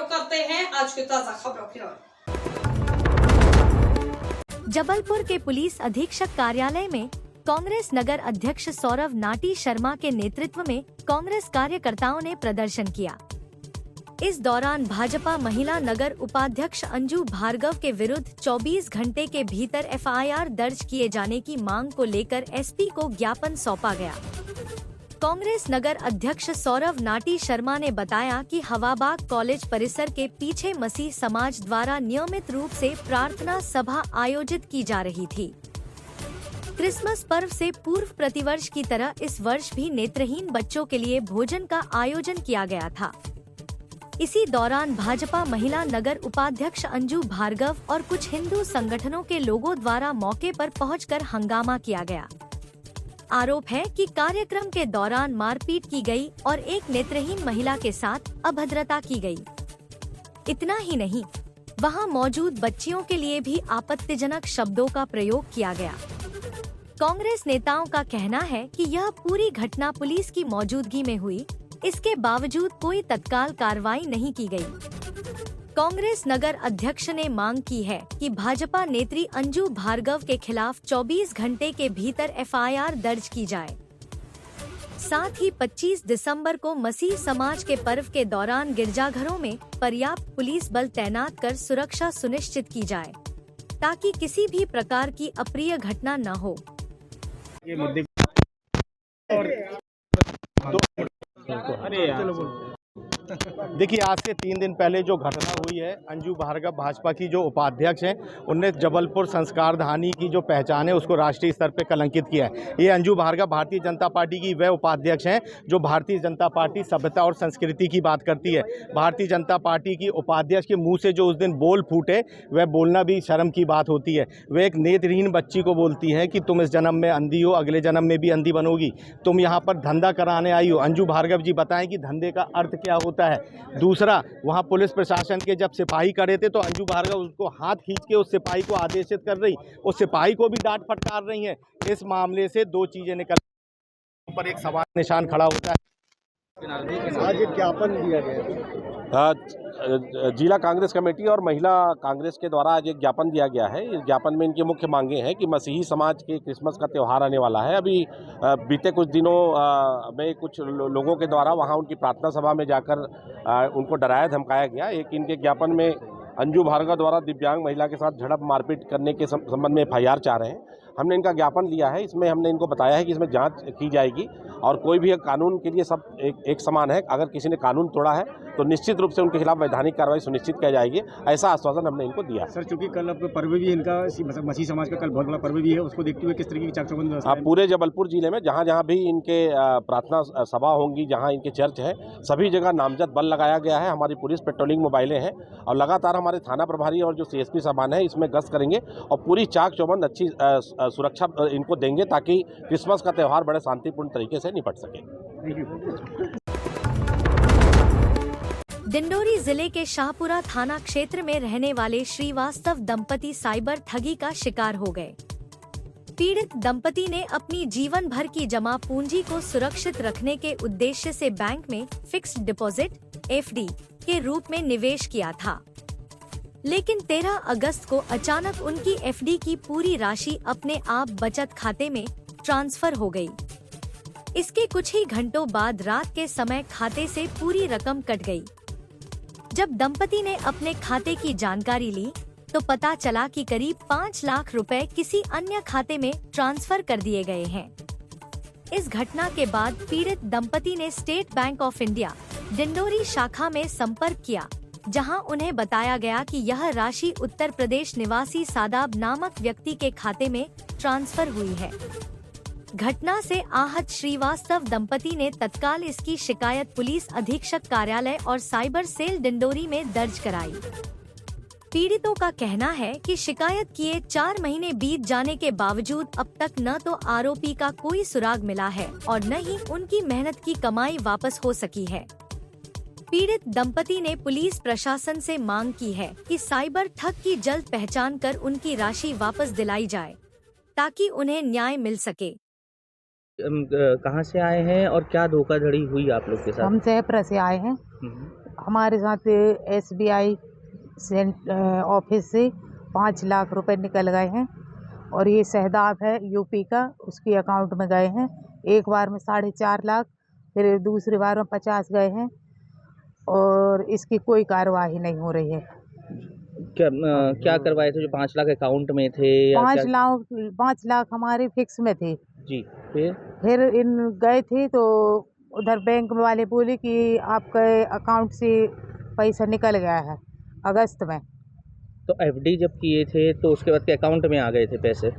रुख करते हैं आज की ताजा खबरों की ओर। जबलपुर के पुलिस अधीक्षक कार्यालय में कांग्रेस नगर अध्यक्ष सौरव नाटी शर्मा के नेतृत्व में कांग्रेस कार्यकर्ताओं ने प्रदर्शन किया। इस दौरान भाजपा महिला नगर उपाध्यक्ष अंजू भार्गव के विरुद्ध 24 घंटे के भीतर एफआईआर दर्ज किए जाने की मांग को लेकर एसपी को ज्ञापन सौंपा गया। कांग्रेस नगर अध्यक्ष सौरव नाटी शर्मा ने बताया कि हवाबाग कॉलेज परिसर के पीछे मसीह समाज द्वारा नियमित रूप से प्रार्थना सभा आयोजित की जा रही थी। क्रिसमस पर्व से पूर्व प्रतिवर्ष की तरह इस वर्ष भी नेत्रहीन बच्चों के लिए भोजन का आयोजन किया गया था। इसी दौरान भाजपा महिला नगर उपाध्यक्ष अंजू भार्गव और कुछ हिंदू संगठनों के लोगों द्वारा मौके पर पहुंचकर हंगामा किया गया। आरोप है कि कार्यक्रम के दौरान मारपीट की गई और एक नेत्रहीन महिला के साथ अभद्रता की गई। इतना ही नहीं, वहां मौजूद बच्चियों के लिए भी आपत्तिजनक शब्दों का प्रयोग किया गया। कांग्रेस नेताओं का कहना है कि यह पूरी घटना पुलिस की मौजूदगी में हुई, इसके बावजूद कोई तत्काल कार्रवाई नहीं की गई। कांग्रेस नगर अध्यक्ष ने मांग की है कि भाजपा नेत्री अंजू भार्गव के खिलाफ 24 घंटे के भीतर एफआईआर दर्ज की जाए। साथ ही 25 दिसंबर को मसीह समाज के पर्व के दौरान गिरजाघरों में पर्याप्त पुलिस बल तैनात कर सुरक्षा सुनिश्चित की जाए, ताकि किसी भी प्रकार की अप्रिय घटना न हो। ये मुद्दे देखिए, आज से 3 दिन पहले जो घटना हुई है, अंजू भार्गव भाजपा की जो उपाध्यक्ष हैं, उनने जबलपुर संस्कार धानी की जो पहचान है उसको राष्ट्रीय स्तर पे कलंकित किया है। ये अंजू भार्गव भारतीय जनता पार्टी की वह उपाध्यक्ष हैं जो भारतीय जनता पार्टी सभ्यता और संस्कृति की बात करती है। भारतीय जनता पार्टी की उपाध्यक्ष के मुंह से जो उस दिन बोल फूटे, वह बोलना भी शर्म की बात होती है। वह एक नेत्रहीन बच्ची को बोलती है कि तुम इस जन्म में अंधी हो, अगले जन्म में भी अंधी बनोगी, तुम यहाँ पर धंधा कराने आई हो। अंजू भार्गव जी बताएं कि धंधे का अर्थ क्या होता है। दूसरा, वहाँ पुलिस प्रशासन के जब सिपाही खड़े थे तो अंजू भार्गव उसको हाथ खींच के उस सिपाही को आदेशित कर रही, उस सिपाही को भी डांट फटकार रही हैं। इस मामले से 2 चीजें निकल पर एक सवाल निशान खड़ा होता है। आज एक ज्ञापन दिया गया, जिला कांग्रेस कमेटी और महिला कांग्रेस के द्वारा आज एक ज्ञापन दिया गया है। इस ज्ञापन में इनकी मुख्य मांगे हैं कि मसीही समाज के क्रिसमस का त्यौहार आने वाला है। अभी बीते कुछ दिनों में कुछ लोगों के द्वारा वहां उनकी प्रार्थना सभा में जाकर उनको डराया धमकाया गया। एक इनके ज्ञापन में अंजू भार्गव द्वारा दिव्यांग महिला के साथ झड़प मारपीट करने के संबंध में एफआईआर चाह रहे हैं। हमने इनका ज्ञापन लिया है, इसमें हमने इनको बताया है कि इसमें जांच की जाएगी और कोई भी कानून के लिए सब एक समान है। अगर किसी ने कानून तोड़ा है तो निश्चित रूप से उनके खिलाफ वैधानिक कार्रवाई सुनिश्चित की जाएगी, ऐसा आश्वासन हमने इनको दिया। सर, चूंकि कल अब पर्व भी इनका मसीह समाज का कल बहुत बड़ा पर्व भी है, उसको देखते हुए किस तरीके की चाक चौबंद व्यवस्था है? पूरे जबलपुर जिले में जहाँ जहाँ भी इनके प्रार्थना सभा होंगी, जहाँ इनके चर्च है, सभी जगह नामजद बल लगाया गया है। हमारी पुलिस पेट्रोलिंग मोबाइलें हैं और लगातार हमारे थाना प्रभारी और जो सीएसपी सामान है इसमें गश्त करेंगे और पूरी चाक चौबंद अच्छी सुरक्षा इनको देंगे ताकि क्रिसमस का त्यौहार बड़े शांतिपूर्ण तरीके से निपट सके। डिंडोरी जिले के शाहपुरा थाना क्षेत्र में रहने वाले श्रीवास्तव दंपति साइबर ठगी का शिकार हो गए। पीड़ित दंपति ने अपनी जीवन भर की जमा पूंजी को सुरक्षित रखने के उद्देश्य से बैंक में फिक्स्ड डिपॉजिट (एफडी) के रूप में निवेश किया था, लेकिन 13 अगस्त को अचानक उनकी एफडी की पूरी राशि अपने आप बचत खाते में ट्रांसफर हो गई। इसके कुछ ही घंटों बाद रात के समय खाते से पूरी रकम कट गई। जब दंपति ने अपने खाते की जानकारी ली तो पता चला कि करीब 5 लाख रुपए किसी अन्य खाते में ट्रांसफर कर दिए गए हैं। इस घटना के बाद पीड़ित दंपति ने state bank of India Dindori शाखा में संपर्क किया, जहां उन्हें बताया गया कि यह राशि उत्तर प्रदेश निवासी सादाब नामक व्यक्ति के खाते में ट्रांसफर हुई है। घटना से आहत श्रीवास्तव दंपति ने तत्काल इसकी शिकायत पुलिस अधीक्षक कार्यालय और साइबर सेल डिंडोरी में दर्ज कराई। पीड़ितों का कहना है कि शिकायत किए 4 महीने बीत जाने के बावजूद अब तक न तो आरोपी का कोई सुराग मिला है और न ही उनकी मेहनत की कमाई वापस हो सकी है। पीड़ित दंपति ने पुलिस प्रशासन से मांग की है कि साइबर ठग की जल्द पहचान कर उनकी राशि वापस दिलाई जाए, ताकि उन्हें न्याय मिल सके। कहाँ से आए हैं और क्या धोखाधड़ी हुई आप लोग के साथ? हम जयपुर से आए हैं। हमारे साथ SBI ऑफिस से 5 लाख रुपए निकल गए हैं और ये शहदाब है यूपी का, उसके अकाउंट में गए हैं। एक बार में 4.5 लाख, फिर दूसरी बार में 50 गए हैं और इसकी कोई कार्यवाही नहीं हो रही है। क्या करवाए थे जो 5 लाख अकाउंट में थे? 5 लाख हमारे फिक्स में थे जी। फिर इन गए थे तो उधर बैंक वाले बोले कि आपके अकाउंट से पैसा निकल गया है अगस्त में। तो FD जब किए थे तो उसके बाद के अकाउंट में आ गए थे पैसे?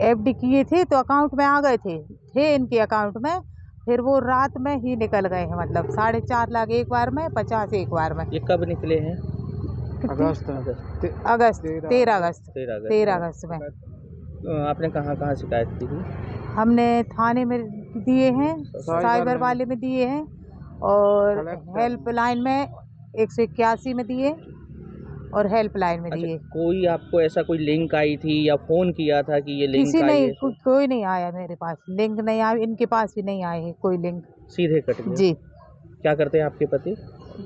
FD किए थे तो अकाउंट में आ गए थे इनके अकाउंट में, फिर वो रात में ही निकल गए हैं। मतलब 4.5 लाख एक बार में, 50 एक बार में। ये कब निकले हैं? अगस्त 13 अगस्त में। आपने कहाँ शिकायत की थी? हमने थाने में दिए हैं, साइबर वाले में दिए हैं और हेल्पलाइन में 181 में दिए और हेल्पलाइन में दिए। कोई आपको ऐसा कोई लिंक आई थी या फोन किया था कि ये लिंक किसी आई नहीं, है? कोई नहीं आया मेरे पास, लिंक नहीं आया, इनके पास भी नहीं आए हैं कोई लिंक। सीधे कट गए? जी। क्या करते हैं आपके पति?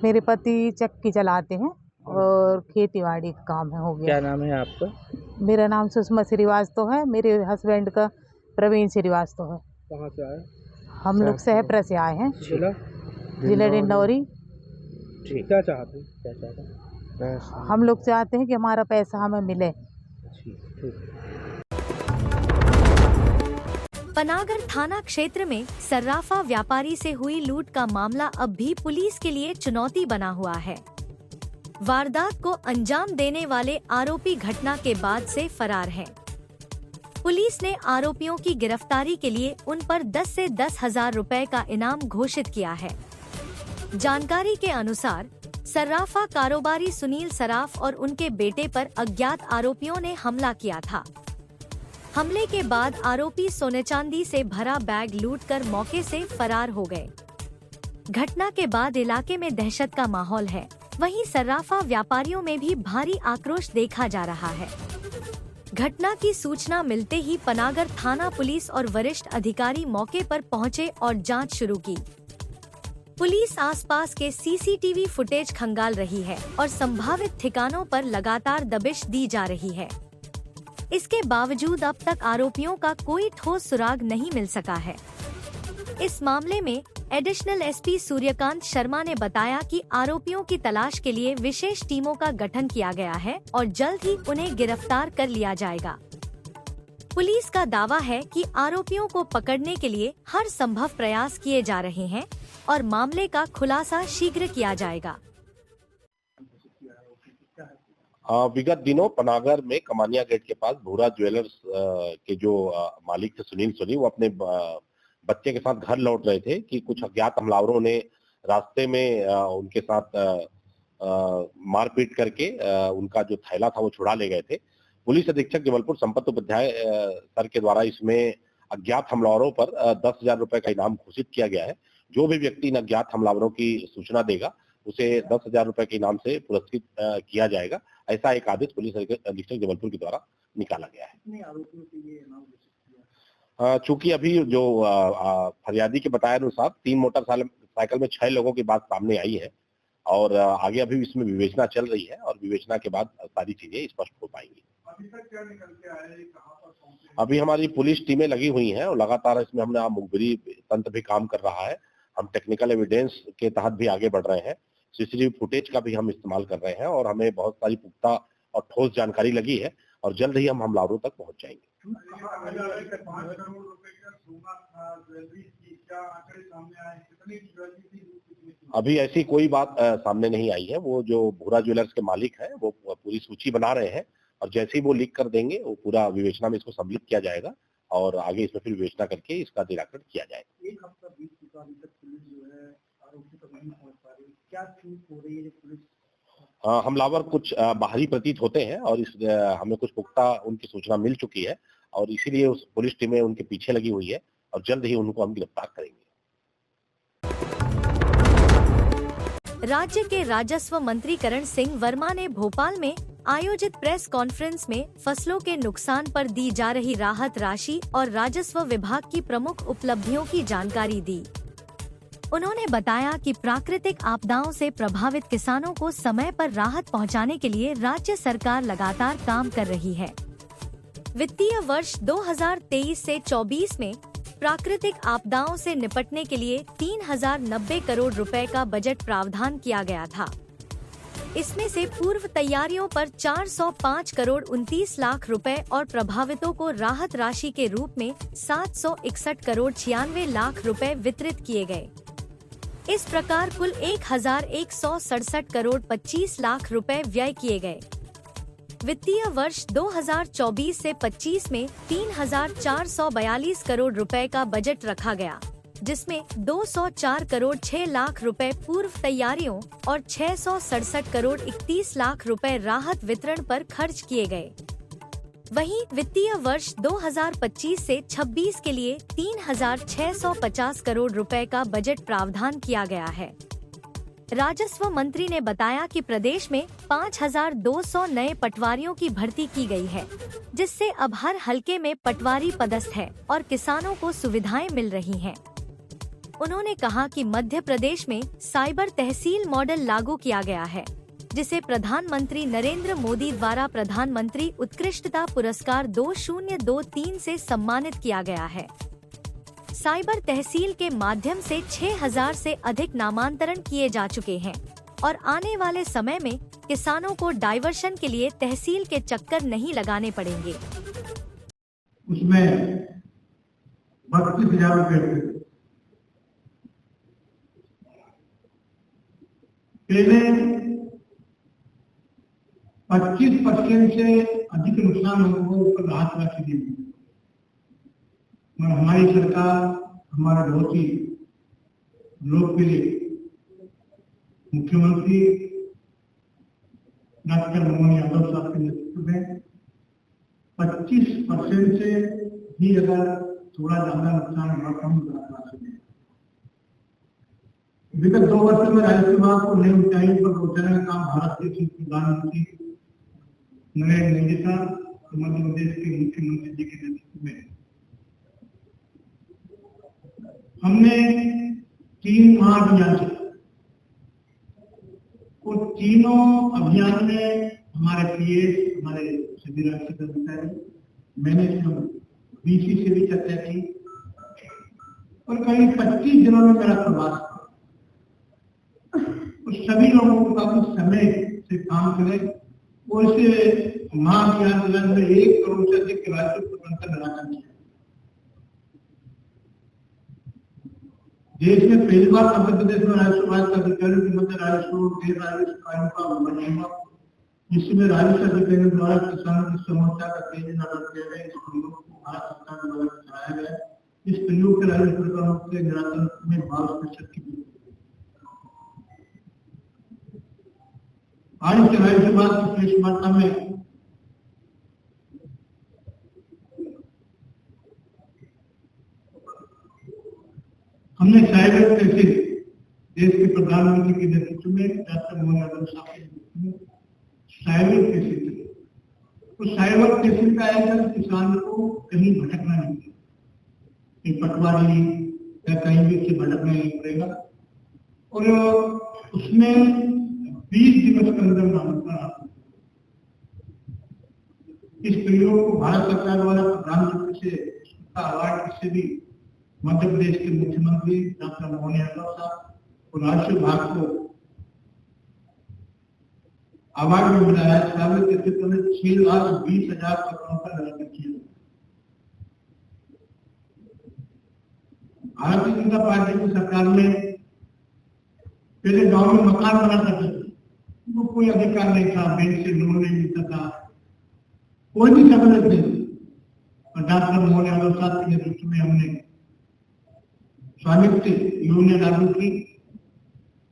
मेरे पति चक्की चलाते हैं और खेतीबाड़ी का काम है। हो गया। क्या नाम है आपका? मेरा नाम सुषमा श्रीवास्तव है, मेरे हस्बैंड का प्रवीण श्रीवास्तव है। कहाँ से आए? हम लोग सहप्रा से आए हैं, जिला डिंडौरी। ठीक। क्या चाहते? हम लोग चाहते हैं कि हमारा पैसा हमें मिले। पनागर थाना क्षेत्र में सर्राफा व्यापारी से हुई लूट का मामला अब भी पुलिस के लिए चुनौती बना हुआ है। वारदात को अंजाम देने वाले आरोपी घटना के बाद से फरार हैं। पुलिस ने आरोपियों की गिरफ्तारी के लिए उन पर 10 से 10,000 रुपए का इनाम घोषित किया है। जानकारी के अनुसार सर्राफा कारोबारी सुनील सराफ और उनके बेटे पर अज्ञात आरोपियों ने हमला किया था। हमले के बाद आरोपी सोने चांदी से भरा बैग लूटकर मौके से फरार हो गए। घटना के बाद इलाके में दहशत का माहौल है। वहीं सर्राफा व्यापारियों में भी भारी आक्रोश देखा जा रहा है। घटना की सूचना मिलते ही पनागर थाना पुलिस और वरिष्ठ अधिकारी मौके पर पहुंचे और जांच शुरू की। पुलिस आसपास के CCTV फुटेज खंगाल रही है और संभावित ठिकानों पर लगातार दबिश दी जा रही है। इसके बावजूद अब तक आरोपियों का कोई ठोस सुराग नहीं मिल सका है। इस मामले में एडिशनल SP सूर्यकांत शर्मा ने बताया कि आरोपियों की तलाश के लिए विशेष टीमों का गठन किया गया है और जल्द ही उन्हें गिरफ्तार कर लिया जाएगा। पुलिस का दावा है कि आरोपियों को पकड़ने के लिए हर संभव प्रयास किए जा रहे हैं और मामले का खुलासा शीघ्र किया जाएगा। विगत दिनों पनागर में कमानिया गेट के पास भूरा ज्वेलर्स के जो मालिक थे सुनील सोनी, वो अपने बच्चे के साथ घर लौट रहे थे कि कुछ अज्ञात हमलावरों ने रास्ते में उनके साथ मारपीट करके उनका जो थैला था वो छुड़ा ले गए थे। पुलिस अधीक्षक जबलपुर संपत उपाध्याय सर के द्वारा इसमें अज्ञात हमलावरों पर 10,000 रुपए का इनाम घोषित किया गया है। जो भी व्यक्ति इन अज्ञात हमलावरों की सूचना देगा उसे 10,000 रुपए के इनाम से पुरस्कृत किया जाएगा। ऐसा एक आदेश पुलिस अधीक्षक जबलपुर के द्वारा निकाला गया है। चूंकि अभी जो फरियादी के बताए अनुसार 3 मोटरसाइकिल में 6 लोगों की बात सामने आई है और आगे अभी इसमें विवेचना चल रही है और विवेचना के बाद सारी चीजें स्पष्ट हो पाएंगी। अभी तक क्या निकल के आया है, कहां पर पहुंचे? अभी हमारी पुलिस टीमें लगी हुई हैं और लगातार इसमें हमने मुखबिरी तंत्र भी काम कर रहा है। हम टेक्निकल एविडेंस के तहत भी आगे बढ़ रहे हैं। CCTV फुटेज का भी हम इस्तेमाल कर रहे हैं और हमें बहुत सारी पुख्ता और ठोस जानकारी लगी है और जल्द ही हम हमलावरों तक पहुंच जाएंगे। 5 करोड़ रुपए का सोना था, ज्वेलरी की, क्या आंकड़े सामने आए? कितनी ज्वेलरी थी? अभी ऐसी कोई बात सामने नहीं आई है। वो जो भूरा ज्वेलर्स के मालिक हैं वो पूरी सूची बना रहे हैं और जैसे ही वो लीक कर देंगे वो पूरा विवेचना में इसको सम्मिलित किया जाएगा और आगे इसमें फिर विवेचना करके इसका निराकरण किया जाएगा। 1 हफ्ता बीत चुका, अभी तक पुलिस जो है आरोपी तक नहीं पहुंच पा रही। क्या चूक हो रही है पुलिस? हमलावर कुछ बाहरी प्रतीत होते हैं और हमें कुछ पुख्ता उनकी सूचना मिल चुकी है और इसीलिए उस पुलिस टीमें उनके पीछे लगी हुई है और जल्द ही उनको हम गिरफ्तार करेंगे। राज्य के राजस्व मंत्री करण सिंह वर्मा ने भोपाल में आयोजित प्रेस कॉन्फ्रेंस में फसलों के नुकसान पर दी जा रही राहत राशि और राजस्व विभाग की प्रमुख उपलब्धियों की जानकारी दी। उन्होंने बताया कि प्राकृतिक आपदाओं से प्रभावित किसानों को समय पर राहत पहुंचाने के लिए राज्य सरकार लगातार काम कर रही है। वित्तीय वर्ष 2023 से 24 में प्राकृतिक आपदाओं से निपटने के लिए 3090 करोड़ रुपए का बजट प्रावधान किया गया था। इसमें से पूर्व तैयारियों पर 405 करोड़ 29 लाख रुपए और प्रभावितों को राहत राशि के रूप में 761 करोड़ 96 लाख रुपए वितरित किए गए। इस प्रकार कुल 1167 करोड़ 25 लाख रुपए व्यय किए गए। वित्तीय वर्ष 2024 से 25 में 3442 करोड़ रुपए का बजट रखा गया, जिसमें 204 करोड़ 6 लाख रुपए पूर्व तैयारियों और 667 करोड़ 31 लाख रुपए राहत वितरण पर खर्च किए गए। वहीं वित्तीय वर्ष 2025 से 26 के लिए 3650 करोड़ रुपए का बजट प्रावधान किया गया है। राजस्व मंत्री ने बताया कि प्रदेश में 5200 नए पटवारियों की भर्ती की गई है, जिससे अब हर हलके में पटवारी पदस्थ है और किसानों को सुविधाएं मिल रही हैं। उन्होंने कहा कि मध्य प्रदेश में साइबर तहसील मॉडल लागू किया गया है, जिसे प्रधानमंत्री नरेंद्र मोदी द्वारा प्रधानमंत्री उत्कृष्टता पुरस्कार 2023 से सम्मानित किया गया है। साइबर तहसील के माध्यम से 6000 से अधिक नामांतरण किए जा चुके हैं और आने वाले समय में किसानों को डाइवर्शन के लिए तहसील के चक्कर नहीं लगाने पड़ेंगे। उसमें 32,000 रुपए पहले 25% से अधिक नुकसान लोगों को राहत राशि दी गई। और हमारी सरकार, हमारा बहुत ही लोकप्रिय मुख्यमंत्री डॉक्टर मोहन यादव साहब के नेतृत्व में 25% से भी अगर थोड़ा ज्यादा नुकसान हुआ कम राहत राशि दी। विगत 2 वर्षों में राज्य विभाग को नई ऊंचाई पर पहुंचाने का काम भारत के प्रधानमंत्री नरेंद्र मोदी साहब मध्य प्रदेश के मुख्यमंत्री जी के नेतृत्व में हमने 3 महाअभियान चलाए। और तीनों अभियान में हमारे पीएस, हमारे सभी राष्ट्रीय अधिकारी, मैंने बीसी से भी चर्चा की और करीब 25 दिनों में मेरा प्रवास था। उस सभी लोगों को काफी समय से काम करें और इसे महाअभियान में 1 करोड़ से अधिक राजस्व प्रबंधन निराकरण किया। देश में पहली बार मध्य प्रदेश में राजस्व विभाग के अधिकारियों के मध्य राजस्व और गैर राजस्व कार्यों का अवलोकन हुआ, जिसमें राजस्व अधिकारियों द्वारा किसानों की समस्या का तेजी नजर किया गया। इस प्रयोग को भारत सरकार द्वारा चलाया गया। इस प्रयोग के राजस्व प्रकरणों के निराकरण में 12% की वृद्धि। आज के राजस्व विभाग की प्रेस वार्ता में हमने साइबर तहसील देश के प्रधानमंत्री के नेतृत्व में डॉक्टर मोहन यादव साहब के नेतृत्व में साइबर तहसील, तो साइबर तहसील का है कि किसान को कहीं भटकना नहीं है, पटवारी या कहीं भी से भटकना नहीं पड़ेगा। और उसमें 20 दिवस के अंदर नामांकन। इस प्रयोग को भारत सरकार द्वारा प्रधानमंत्री से अवार्ड से भी मध्य प्रदेश के मुख्यमंत्री डॉक्टर मोहन यादव साहब और राजस्व विभाग को अवार्ड में मिला है। साइबर तहसील में 6,20,000 प्रकरणों का निराकरण किया। भारतीय जनता पार्टी की सरकार में पहले गांव में मकान बना करते थे, वो कोई अधिकार नहीं था, बैंक से लोन नहीं मिलता था, कोई भी सहूलियत नहीं। और डॉक्टर मोहन यादव साहब के नेतृत्व में हमने स्वामित्व योजना लागू की।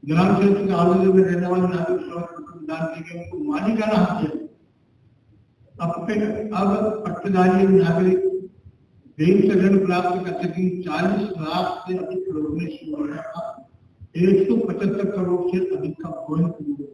ग्राम सेवक के आवेदन में रहने वाले नागरिक प्रदान किए गए, उनको मालिकाना हक दिया। अब पट्टेदारी नागरिक बैंक से ऋण प्राप्त कर सकें। 40 लाख से अधिक लोगों ने 175 करोड़ से अधिक का भुगतान किया।